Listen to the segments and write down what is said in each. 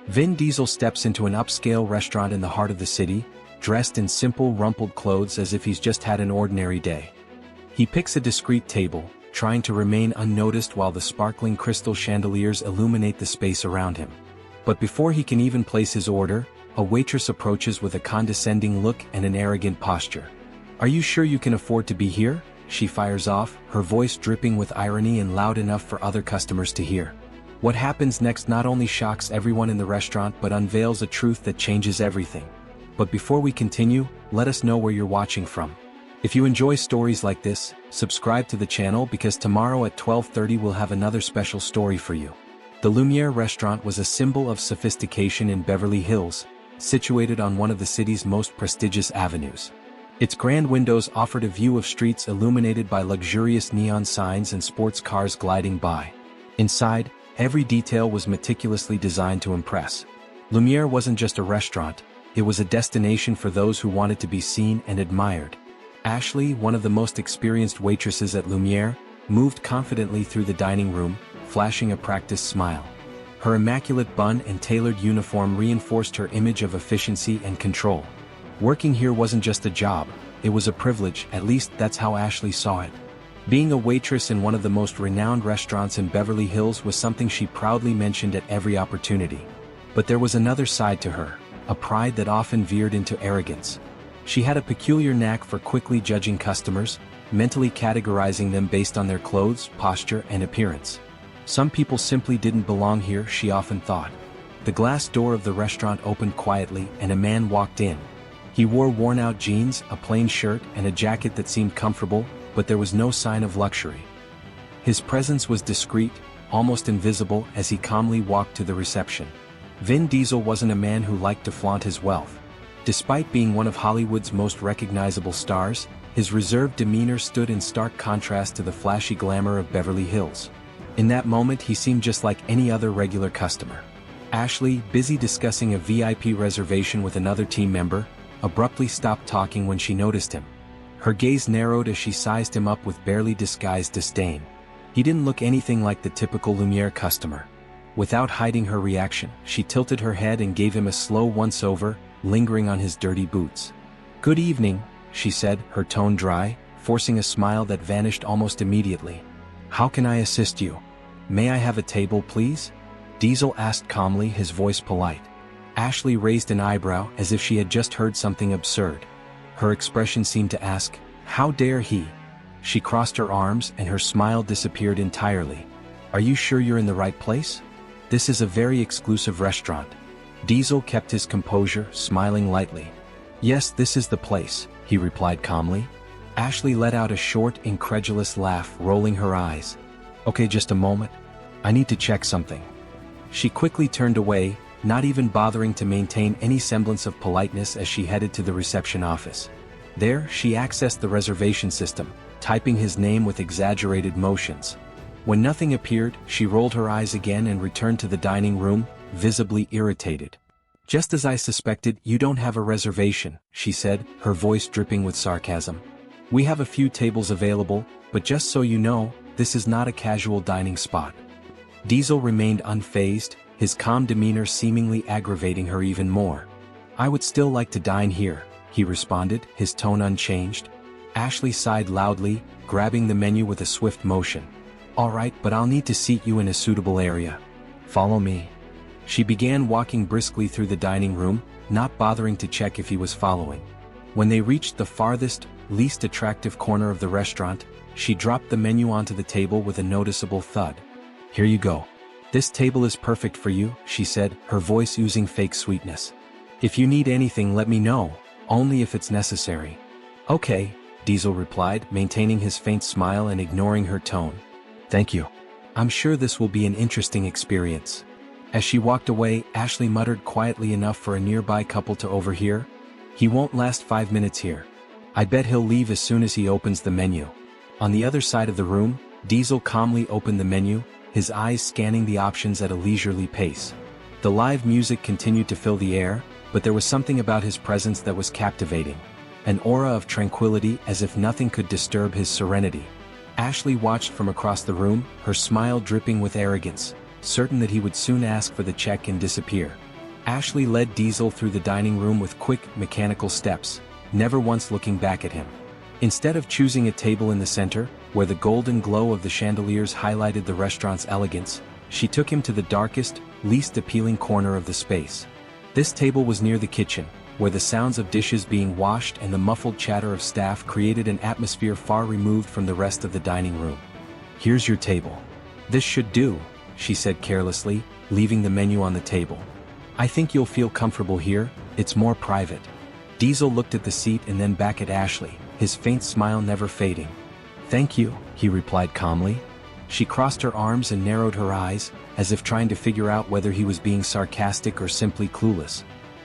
Vin Diesel steps into an upscale restaurant in the heart of the city, dressed in simple rumpled clothes as if he's just had an ordinary day. He picks a discreet table, trying to remain unnoticed while the sparkling crystal chandeliers illuminate the space around him. But before he can even place his order, a waitress approaches with a condescending look and an arrogant posture. "Are you sure you can afford to be here?" she fires off, her voice dripping with irony and loud enough for other customers to hear. What happens next not only shocks everyone in the restaurant but unveils a truth that changes everything. But before we continue, let us know where you're watching from. If you enjoy stories like this, subscribe to the channel because tomorrow at 12:30 we'll have another special story for you. The Lumiere restaurant was a symbol of sophistication in Beverly Hills, situated on one of the city's most prestigious avenues. Its grand windows offered a view of streets illuminated by luxurious neon signs and sports cars gliding by. Inside, every detail was meticulously designed to impress. Lumiere wasn't just a restaurant, it was a destination for those who wanted to be seen and admired. Ashley, one of the most experienced waitresses at Lumiere, moved confidently through the dining room, flashing a practiced smile. Her immaculate bun and tailored uniform reinforced her image of efficiency and control. Working here wasn't just a job, it was a privilege, at least that's how Ashley saw it. Being a waitress in one of the most renowned restaurants in Beverly Hills was something she proudly mentioned at every opportunity. But there was another side to her, a pride that often veered into arrogance. She had a peculiar knack for quickly judging customers, mentally categorizing them based on their clothes, posture, and appearance. Some people simply didn't belong here, she often thought. The glass door of the restaurant opened quietly and a man walked in. He wore worn-out jeans, a plain shirt, and a jacket that seemed comfortable, but there was no sign of luxury. His presence was discreet, almost invisible as he calmly walked to the reception. Vin Diesel wasn't a man who liked to flaunt his wealth. Despite being one of Hollywood's most recognizable stars, his reserved demeanor stood in stark contrast to the flashy glamour of Beverly Hills. In that moment he seemed just like any other regular customer. Ashley, busy discussing a VIP reservation with another team member, abruptly stopped talking when she noticed him. Her gaze narrowed as she sized him up with barely disguised disdain. He didn't look anything like the typical Lumiere customer. Without hiding her reaction, she tilted her head and gave him a slow once-over, lingering on his dirty boots. "Good evening," she said, her tone dry, forcing a smile that vanished almost immediately. "How can I assist you? May I have a table, please?" Diesel asked calmly, his voice polite. Ashley raised an eyebrow as if she had just heard something absurd. Her expression seemed to ask, "How dare he?" She crossed her arms and her smile disappeared entirely. "Are you sure you're in the right place? This is a very exclusive restaurant." Diesel kept his composure, smiling lightly. "Yes, this is the place," he replied calmly. Ashley let out a short, incredulous laugh, rolling her eyes. "Okay, just a moment. I need to check something." She quickly turned away, not even bothering to maintain any semblance of politeness as she headed to the reception office. There, she accessed the reservation system, typing his name with exaggerated motions. When nothing appeared, she rolled her eyes again and returned to the dining room, visibly irritated. "Just as I suspected, you don't have a reservation," she said, her voice dripping with sarcasm. "We have a few tables available, but just so you know, this is not a casual dining spot." Diesel remained unfazed, his calm demeanor seemingly aggravating her even more. "I would still like to dine here," he responded, his tone unchanged. Ashley sighed loudly, grabbing the menu with a swift motion. "All right, but I'll need to seat you in a suitable area. Follow me." She began walking briskly through the dining room, not bothering to check if he was following. When they reached the farthest, least attractive corner of the restaurant, she dropped the menu onto the table with a noticeable thud. "Here you go. This table is perfect for you," she said, her voice oozing fake sweetness. "If you need anything, let me know, only if it's necessary." "Okay," Diesel replied, maintaining his faint smile and ignoring her tone. "Thank you. I'm sure this will be an interesting experience." As she walked away, Ashley muttered quietly enough for a nearby couple to overhear, "He won't last 5 minutes here. I bet he'll leave as soon as he opens the menu." On the other side of the room, Diesel calmly opened the menu, his eyes scanning the options at a leisurely pace. The live music continued to fill the air, but there was something about his presence that was captivating. An aura of tranquility as if nothing could disturb his serenity. Ashley watched from across the room, her smile dripping with arrogance, certain that he would soon ask for the check and disappear. Ashley led Diesel through the dining room with quick, mechanical steps, never once looking back at him. Instead of choosing a table in the center, where the golden glow of the chandeliers highlighted the restaurant's elegance, she took him to the darkest, least appealing corner of the space. This table was near the kitchen, where the sounds of dishes being washed and the muffled chatter of staff created an atmosphere far removed from the rest of the dining room. "Here's your table. This should do," she said carelessly, leaving the menu on the table. "I think you'll feel comfortable here, it's more private." Diesel looked at the seat and then back at Ashley, his faint smile never fading. "Thank you," he replied calmly. She crossed her arms and narrowed her eyes, as if trying to figure out whether he was being sarcastic or simply clueless.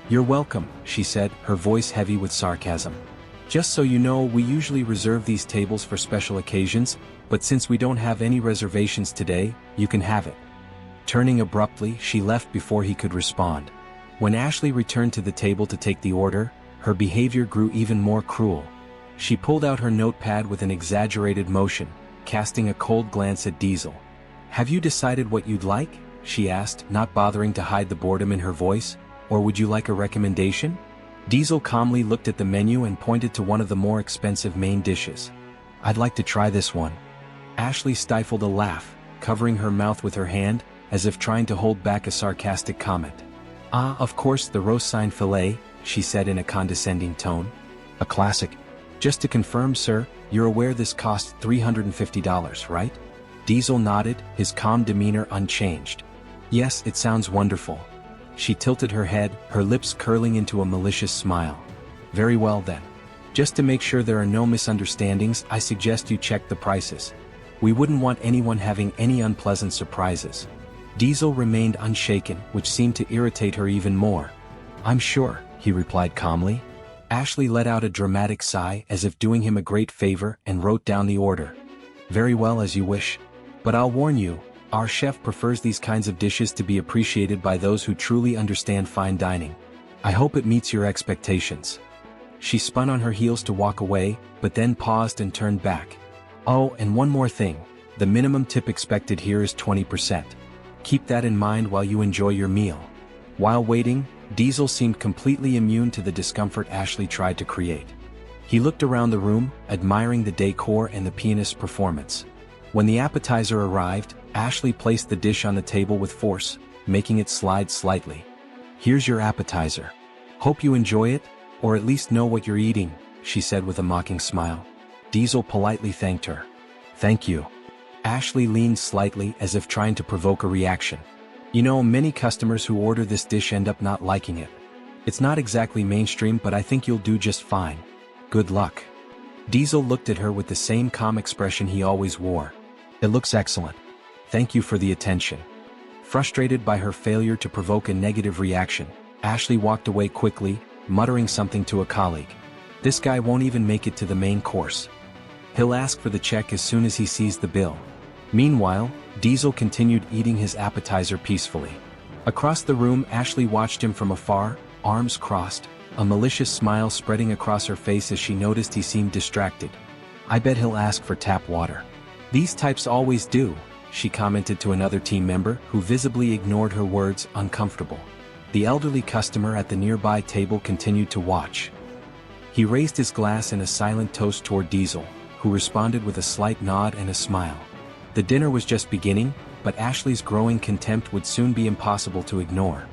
"You're welcome," she said, her voice heavy with sarcasm. "Just so you know, we usually reserve these tables for special occasions, but since we don't have any reservations today, you can have it." Turning abruptly, she left before he could respond. When Ashley returned to the table to take the order, her behavior grew even more cruel. She pulled out her notepad with an exaggerated motion, casting a cold glance at Diesel. "Have you decided what you'd like?" she asked, not bothering to hide the boredom in her voice. "Or would you like a recommendation?" Diesel calmly looked at the menu and pointed to one of the more expensive main dishes. "I'd like to try this one." Ashley stifled a laugh, covering her mouth with her hand, as if trying to hold back a sarcastic comment. "Ah, of course, the roast sine filet," she said in a condescending tone. "A classic. Just to confirm, sir, you're aware this costs $350, right?" Diesel nodded, his calm demeanor unchanged. "Yes, it sounds wonderful." She tilted her head, her lips curling into a malicious smile. "Very well then. Just to make sure there are no misunderstandings, I suggest you check the prices. We wouldn't want anyone having any unpleasant surprises." Diesel remained unshaken, which seemed to irritate her even more. "I'm sure," he replied calmly. Ashley let out a dramatic sigh as if doing him a great favor and wrote down the order. "Very well, as you wish. But I'll warn you, our chef prefers these kinds of dishes to be appreciated by those who truly understand fine dining. I hope it meets your expectations." She spun on her heels to walk away, but then paused and turned back. "Oh, and one more thing. The minimum tip expected here is 20%. Keep that in mind while you enjoy your meal." While waiting, Diesel seemed completely immune to the discomfort Ashley tried to create. He looked around the room, admiring the decor and the pianist's performance. When the appetizer arrived, Ashley placed the dish on the table with force, making it slide slightly. "Here's your appetizer. Hope you enjoy it, or at least know what you're eating," she said with a mocking smile. Diesel politely thanked her. "Thank you." Ashley leaned slightly as if trying to provoke a reaction. "You know, many customers who order this dish end up not liking it. It's not exactly mainstream, but I think you'll do just fine. Good luck." Diesel looked at her with the same calm expression he always wore. "It looks excellent. Thank you for the attention." Frustrated by her failure to provoke a negative reaction, Ashley walked away quickly, muttering something to a colleague. "This guy won't even make it to the main course. He'll ask for the check as soon as he sees the bill." Meanwhile, Diesel continued eating his appetizer peacefully. Across the room, Ashley watched him from afar, arms crossed, a malicious smile spreading across her face as she noticed he seemed distracted. "I bet he'll ask for tap water. These types always do," she commented to another team member who visibly ignored her words, uncomfortable. The elderly customer at the nearby table continued to watch. He raised his glass in a silent toast toward Diesel, who responded with a slight nod and a smile. The dinner was just beginning, but Ashley's growing contempt would soon be impossible to ignore.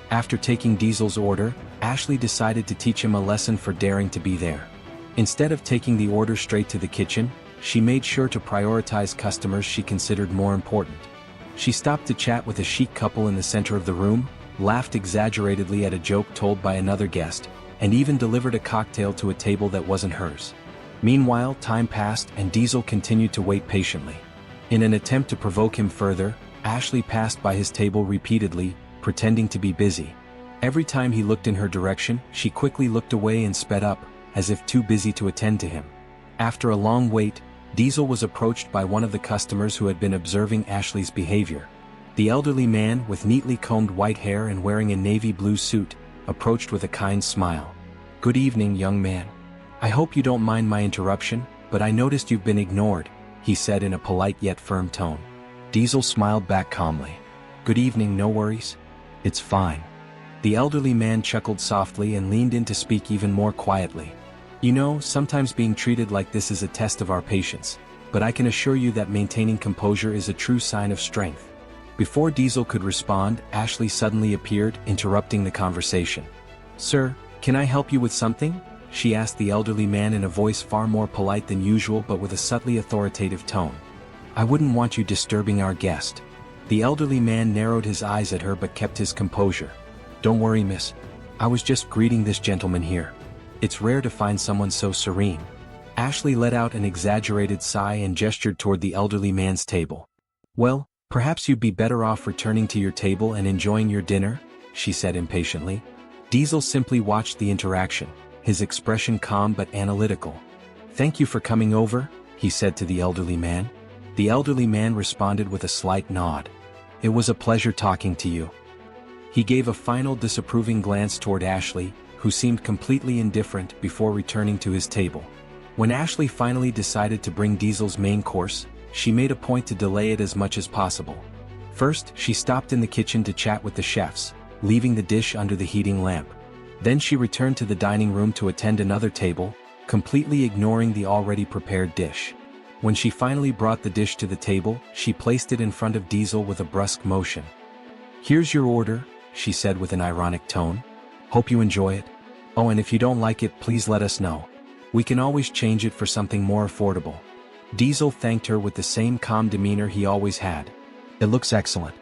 After taking Diesel's order, Ashley decided to teach him a lesson for daring to be there. Instead of taking the order straight to the kitchen, she made sure to prioritize customers she considered more important. She stopped to chat with a chic couple in the center of the room, laughed exaggeratedly at a joke told by another guest, and even delivered a cocktail to a table that wasn't hers. Meanwhile, time passed and Diesel continued to wait patiently. In an attempt to provoke him further, Ashley passed by his table repeatedly, pretending to be busy. Every time he looked in her direction, she quickly looked away and sped up, as if too busy to attend to him. After a long wait, Diesel was approached by one of the customers who had been observing Ashley's behavior. The elderly man, with neatly combed white hair and wearing a navy blue suit, approached with a kind smile. "Good evening, young man. I hope you don't mind my interruption, but I noticed you've been ignored," he said in a polite yet firm tone. Diesel smiled back calmly. "Good evening, no worries. It's fine. The elderly man chuckled softly and leaned in to speak even more quietly. You know, sometimes being treated like this is a test of our patience, but I can assure you that maintaining composure is a true sign of strength. Before Diesel could respond, Ashley suddenly appeared, interrupting the conversation. Sir, can I help you with something? She asked the elderly man in a voice far more polite than usual but with a subtly authoritative tone. I wouldn't want you disturbing our guest. The elderly man narrowed his eyes at her but kept his composure. Don't worry, miss. I was just greeting this gentleman here. It's rare to find someone so serene. Ashley let out an exaggerated sigh and gestured toward the elderly man's table. Well, perhaps you'd be better off returning to your table and enjoying your dinner, she said impatiently. Diesel simply watched the interaction, his expression calm but analytical. Thank you for coming over, he said to the elderly man. The elderly man responded with a slight nod. It was a pleasure talking to you. He gave a final disapproving glance toward Ashley, who seemed completely indifferent before returning to his table. When Ashley finally decided to bring Diesel's main course, she made a point to delay it as much as possible. First, she stopped in the kitchen to chat with the chefs, leaving the dish under the heating lamp. Then she returned to the dining room to attend another table, completely ignoring the already prepared dish. When she finally brought the dish to the table, she placed it in front of Diesel with a brusque motion. Here's your order, she said with an ironic tone. Hope you enjoy it. Oh, and if you don't like it, please let us know. We can always change it for something more affordable. Diesel thanked her with the same calm demeanor he always had. It looks excellent.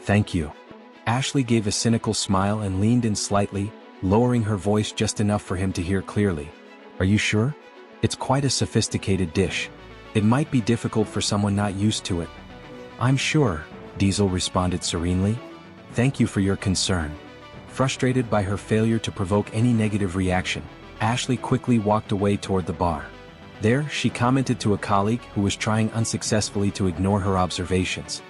Thank you. Ashley gave a cynical smile and leaned in slightly, lowering her voice just enough for him to hear clearly. Are you sure? It's quite a sophisticated dish. It might be difficult for someone not used to it. I'm sure, Diesel responded serenely. Thank you for your concern. Frustrated by her failure to provoke any negative reaction, Ashley quickly walked away toward the bar. There, she commented to a colleague who was trying unsuccessfully to ignore her observations.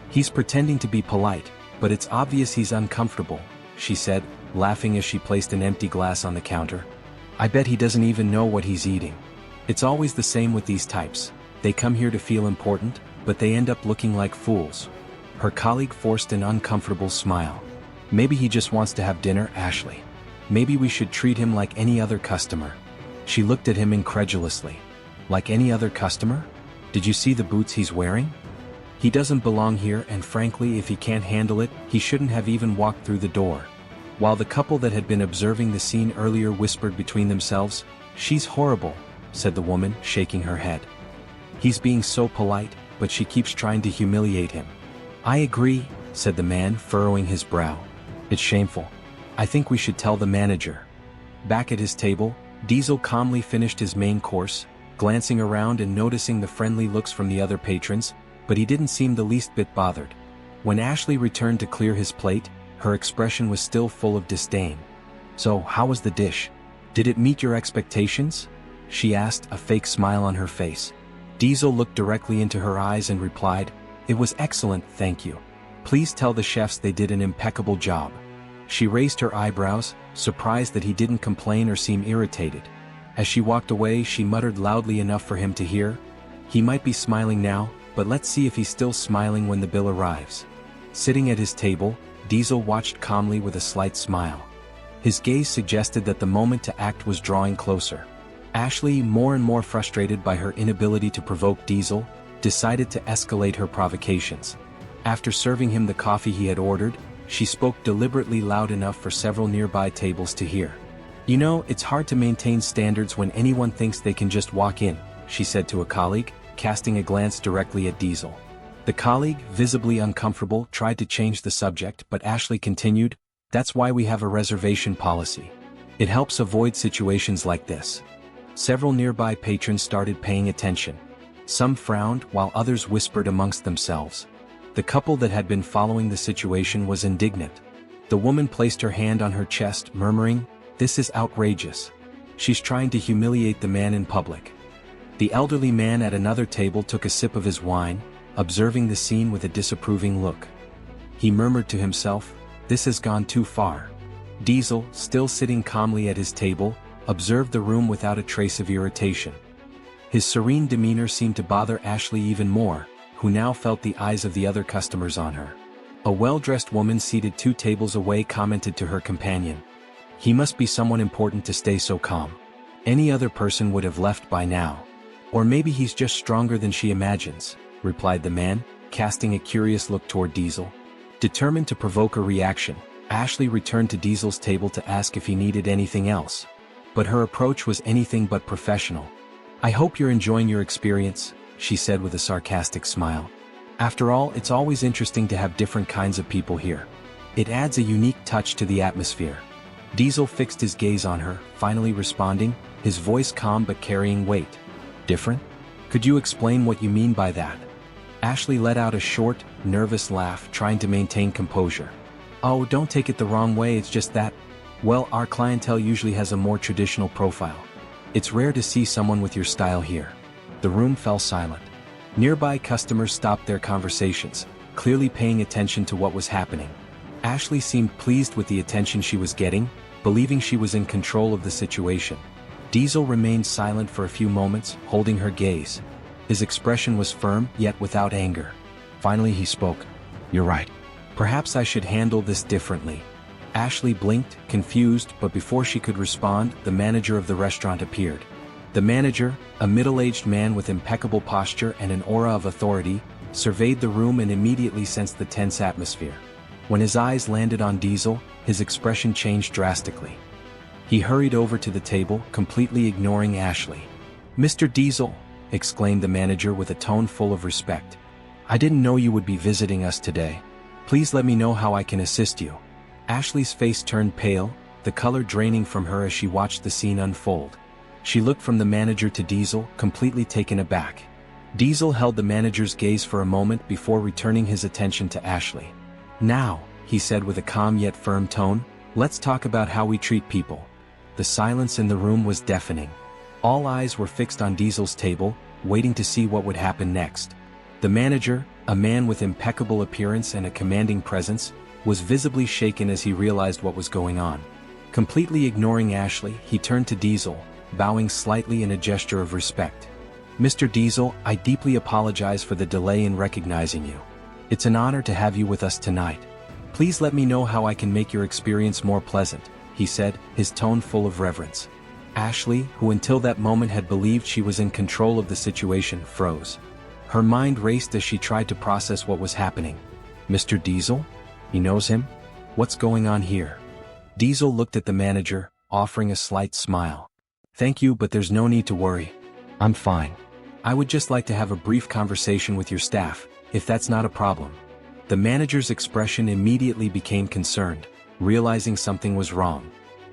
He's pretending to be polite, but it's obvious he's uncomfortable, she said, laughing as she placed an empty glass on the counter. I bet he doesn't even know what he's eating. It's always the same with these types. They come here to feel important, but they end up looking like fools. Her colleague forced an uncomfortable smile. Maybe he just wants to have dinner, Ashley. Maybe we should treat him like any other customer. She looked at him incredulously. Like any other customer? Did you see the boots he's wearing? He doesn't belong here, and frankly, if he can't handle it, he shouldn't have even walked through the door. While the couple that had been observing the scene earlier whispered between themselves, "She's horrible," said the woman, shaking her head. He's being so polite, but she keeps trying to humiliate him. I agree, said the man, furrowing his brow. It's shameful. I think we should tell the manager. Back at his table, Diesel calmly finished his main course, glancing around and noticing the friendly looks from the other patrons, but he didn't seem the least bit bothered. When Ashley returned to clear his plate, her expression was still full of disdain. So, how was the dish? Did it meet your expectations? She asked, a fake smile on her face. Diesel looked directly into her eyes and replied, It was excellent, thank you. Please tell the chefs they did an impeccable job. She raised her eyebrows, surprised that he didn't complain or seem irritated. As she walked away, she muttered loudly enough for him to hear, He might be smiling now, but let's see if he's still smiling when the bill arrives. Sitting at his table, Diesel watched calmly with a slight smile. His gaze suggested that the moment to act was drawing closer. Ashley, more and more frustrated by her inability to provoke Diesel, decided to escalate her provocations. After serving him the coffee he had ordered, she spoke deliberately loud enough for several nearby tables to hear. You know, it's hard to maintain standards when anyone thinks they can just walk in, she said to a colleague, casting a glance directly at Diesel. The colleague, visibly uncomfortable, tried to change the subject, but Ashley continued, That's why we have a reservation policy. It helps avoid situations like this. Several nearby patrons started paying attention. Some frowned, while others whispered amongst themselves. The couple that had been following the situation was indignant. The woman placed her hand on her chest, murmuring, This is outrageous. She's trying to humiliate the man in public. The elderly man at another table took a sip of his wine, observing the scene with a disapproving look. He murmured to himself, This has gone too far. Diesel, still sitting calmly at his table, observed the room without a trace of irritation. His serene demeanor seemed to bother Ashley even more, who now felt the eyes of the other customers on her. A well-dressed woman seated 2 tables away commented to her companion. "He must be someone important to stay so calm. Any other person would have left by now. Or maybe he's just stronger than she imagines," replied the man, casting a curious look toward Diesel. Determined to provoke a reaction, Ashley returned to Diesel's table to ask if he needed anything else. But her approach was anything but professional. "I hope you're enjoying your experience," she said with a sarcastic smile. "After all, it's always interesting to have different kinds of people here. It adds a unique touch to the atmosphere." Diesel fixed his gaze on her, finally responding, his voice calm but carrying weight. "Different? Could you explain what you mean by that?" Ashley let out a short, nervous laugh, trying to maintain composure. "Oh, don't take it the wrong way, it's just that, well, our clientele usually has a more traditional profile. It's rare to see someone with your style here." The room fell silent. Nearby customers stopped their conversations, clearly paying attention to what was happening. Ashley seemed pleased with the attention she was getting, believing she was in control of the situation. Diesel remained silent for a few moments, holding her gaze. His expression was firm, yet without anger. Finally he spoke. "You're right. Perhaps I should handle this differently." Ashley blinked, confused, but before she could respond, the manager of the restaurant appeared. The manager, a middle-aged man with impeccable posture and an aura of authority, surveyed the room and immediately sensed the tense atmosphere. When his eyes landed on Diesel, his expression changed drastically. He hurried over to the table, completely ignoring Ashley. "Mr. Diesel," exclaimed the manager with a tone full of respect. "I didn't know you would be visiting us today. Please let me know how I can assist you." Ashley's face turned pale, the color draining from her as she watched the scene unfold. She looked from the manager to Diesel, completely taken aback. Diesel held the manager's gaze for a moment before returning his attention to Ashley. "Now," he said with a calm yet firm tone, "let's talk about how we treat people." The silence in the room was deafening. All eyes were fixed on Diesel's table, waiting to see what would happen next. The manager, a man with impeccable appearance and a commanding presence, was visibly shaken as he realized what was going on. Completely ignoring Ashley, he turned to Diesel, bowing slightly in a gesture of respect. "Mr. Diesel, I deeply apologize for the delay in recognizing you. It's an honor to have you with us tonight. Please let me know how I can make your experience more pleasant," he said, his tone full of reverence. Ashley, who until that moment had believed she was in control of the situation, froze. Her mind raced as she tried to process what was happening. "Mr. Diesel? He knows him? What's going on here?" Diesel looked at the manager, offering a slight smile. "Thank you, but there's no need to worry. I'm fine. I would just like to have a brief conversation with your staff, if that's not a problem." The manager's expression immediately became concerned, realizing something was wrong.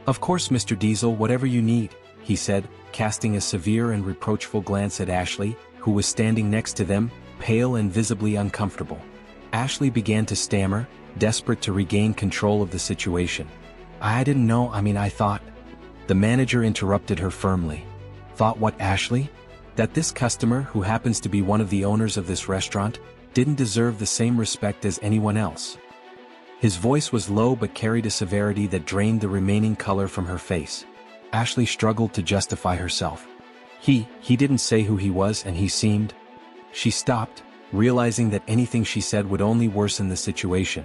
"Of course, Mr. Diesel, whatever you need," he said, casting a severe and reproachful glance at Ashley, who was standing next to them, pale and visibly uncomfortable. Ashley began to stammer, desperate to regain control of the situation. I didn't know, I thought." The manager interrupted her firmly. "Thought what, Ashley? That this customer, who happens to be one of the owners of this restaurant, didn't deserve the same respect as anyone else?" His voice was low but carried a severity that drained the remaining color from her face. Ashley struggled to justify herself. He didn't say who he was, and he seemed..." She stopped, realizing that anything she said would only worsen the situation.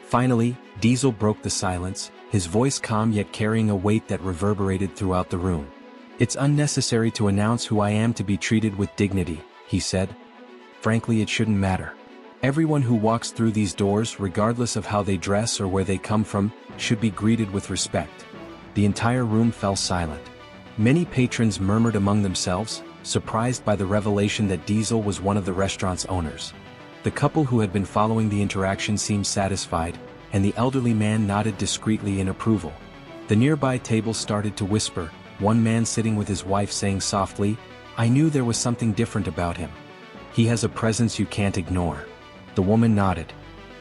Finally, Diesel broke the silence, his voice calm yet carrying a weight that reverberated throughout the room. "It's unnecessary to announce who I am to be treated with dignity," he said. "Frankly, it shouldn't matter. Everyone who walks through these doors, regardless of how they dress or where they come from, should be greeted with respect." The entire room fell silent. Many patrons murmured among themselves, surprised by the revelation that Diesel was one of the restaurant's owners. The couple who had been following the interaction seemed satisfied, and the elderly man nodded discreetly in approval. The nearby table started to whisper, one man sitting with his wife saying softly, "I knew there was something different about him. He has a presence you can't ignore." The woman nodded.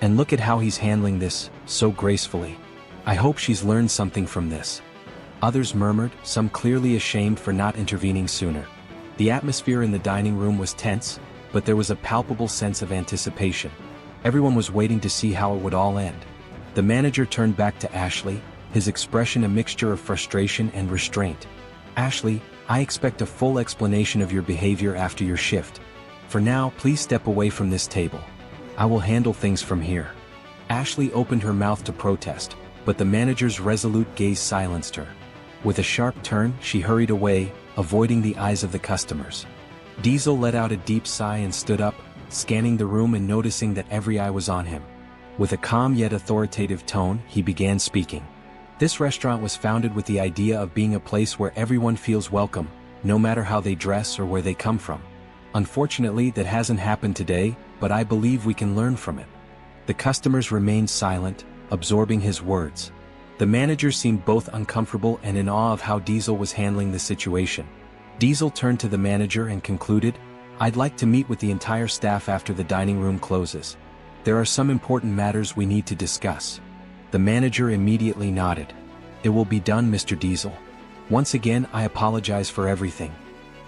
"And look at how he's handling this, so gracefully. I hope she's learned something from this." Others murmured, some clearly ashamed for not intervening sooner. The atmosphere in the dining room was tense, but there was a palpable sense of anticipation. Everyone was waiting to see how it would all end. The manager turned back to Ashley, his expression a mixture of frustration and restraint. "Ashley, I expect a full explanation of your behavior after your shift. For now, please step away from this table. I will handle things from here." Ashley opened her mouth to protest, but the manager's resolute gaze silenced her. With a sharp turn, she hurried away, avoiding the eyes of the customers. Diesel let out a deep sigh and stood up, scanning the room and noticing that every eye was on him. With a calm yet authoritative tone, he began speaking. This restaurant was founded with the idea of being a place where everyone feels welcome, no matter how they dress or where they come from. Unfortunately, that hasn't happened today, but I believe we can learn from it. The customers remained silent, absorbing his words. The manager seemed both uncomfortable and in awe of how Diesel was handling the situation. Diesel turned to the manager and concluded, "I'd like to meet with the entire staff after the dining room closes. There are some important matters we need to discuss." The manager immediately nodded. "It will be done, Mr. Diesel. Once again, I apologize for everything."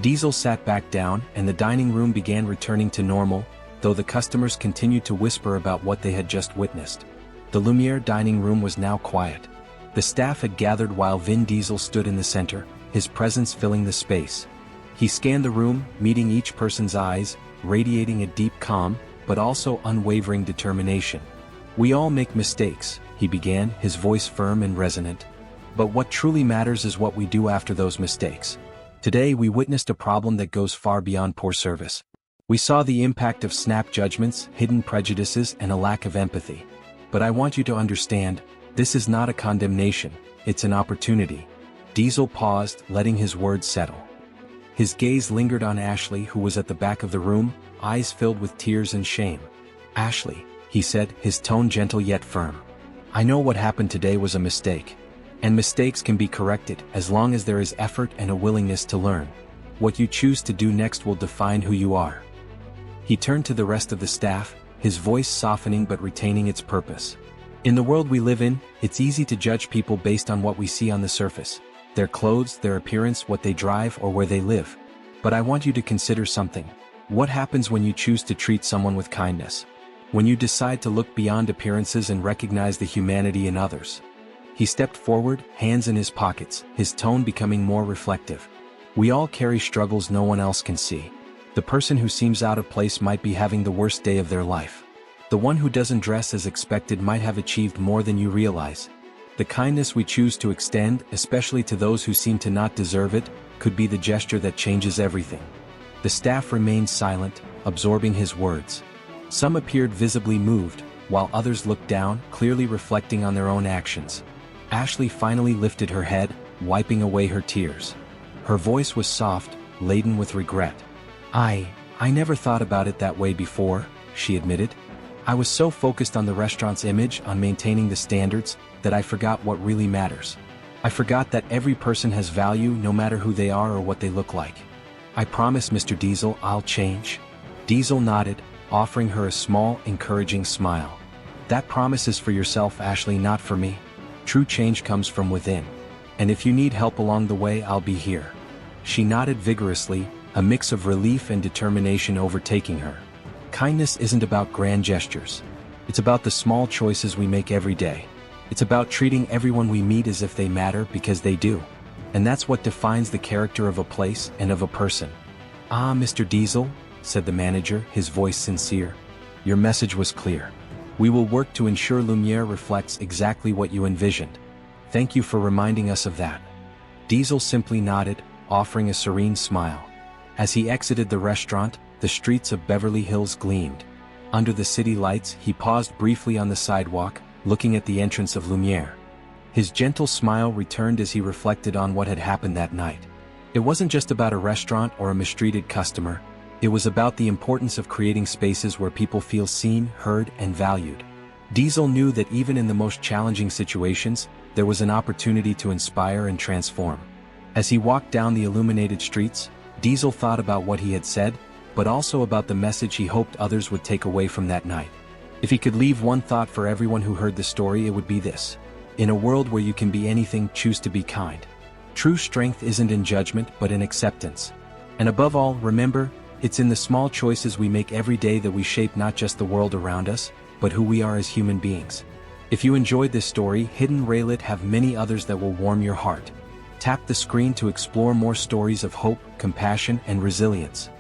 Diesel sat back down and the dining room began returning to normal, though the customers continued to whisper about what they had just witnessed. The Lumiere dining room was now quiet. The staff had gathered while Vin Diesel stood in the center, his presence filling the space. He scanned the room, meeting each person's eyes, radiating a deep calm, but also unwavering determination. "We all make mistakes," he began, his voice firm and resonant. "But what truly matters is what we do after those mistakes. Today we witnessed a problem that goes far beyond poor service. We saw the impact of snap judgments, hidden prejudices, and a lack of empathy. But I want you to understand, this is not a condemnation, it's an opportunity." Diesel paused, letting his words settle. His gaze lingered on Ashley, who was at the back of the room, eyes filled with tears and shame. "Ashley," he said, his tone gentle yet firm. "I know what happened today was a mistake. And mistakes can be corrected as long as there is effort and a willingness to learn. What you choose to do next will define who you are." He turned to the rest of the staff, his voice softening but retaining its purpose. "In the world we live in, it's easy to judge people based on what we see on the surface. Their clothes, their appearance, what they drive, or where they live. But I want you to consider something. What happens when you choose to treat someone with kindness? When you decide to look beyond appearances and recognize the humanity in others?" He stepped forward, hands in his pockets, his tone becoming more reflective. "We all carry struggles no one else can see. The person who seems out of place might be having the worst day of their life. The one who doesn't dress as expected might have achieved more than you realize. The kindness we choose to extend, especially to those who seem to not deserve it, could be the gesture that changes everything." The staff remained silent, absorbing his words. Some appeared visibly moved, while others looked down, clearly reflecting on their own actions. Ashley finally lifted her head, wiping away her tears. Her voice was soft, laden with regret. I never thought about it that way before," she admitted. "I was so focused on the restaurant's image, on maintaining the standards, that I forgot what really matters. I forgot that every person has value no matter who they are or what they look like. I promise, Mr. Diesel, I'll change." Diesel nodded, offering her a small, encouraging smile. "That promise is for yourself, Ashley, not for me. True change comes from within. And if you need help along the way, I'll be here." She nodded vigorously, a mix of relief and determination overtaking her. Kindness isn't about grand gestures. It's about the small choices we make every day. It's about treating everyone we meet as if they matter because they do. And that's what defines the character of a place and of a person. "Ah, Mr. Diesel," said the manager, his voice sincere. "Your message was clear. We will work to ensure Lumiere reflects exactly what you envisioned. Thank you for reminding us of that." Diesel simply nodded, offering a serene smile. As he exited the restaurant, the streets of Beverly Hills gleamed. Under the city lights, he paused briefly on the sidewalk, looking at the entrance of Lumiere. His gentle smile returned as he reflected on what had happened that night. It wasn't just about a restaurant or a mistreated customer. It was about the importance of creating spaces where people feel seen, heard, and valued. Diesel knew that even in the most challenging situations, there was an opportunity to inspire and transform. As he walked down the illuminated streets, Diesel thought about what he had said, but also about the message he hoped others would take away from that night. If he could leave one thought for everyone who heard the story, it would be this: in a world where you can be anything, choose to be kind. True strength isn't in judgment, but in acceptance. And above all, remember, it's in the small choices we make every day that we shape not just the world around us, but who we are as human beings. If you enjoyed this story, Hidden Raylet have many others that will warm your heart. Tap the screen to explore more stories of hope, compassion, and resilience.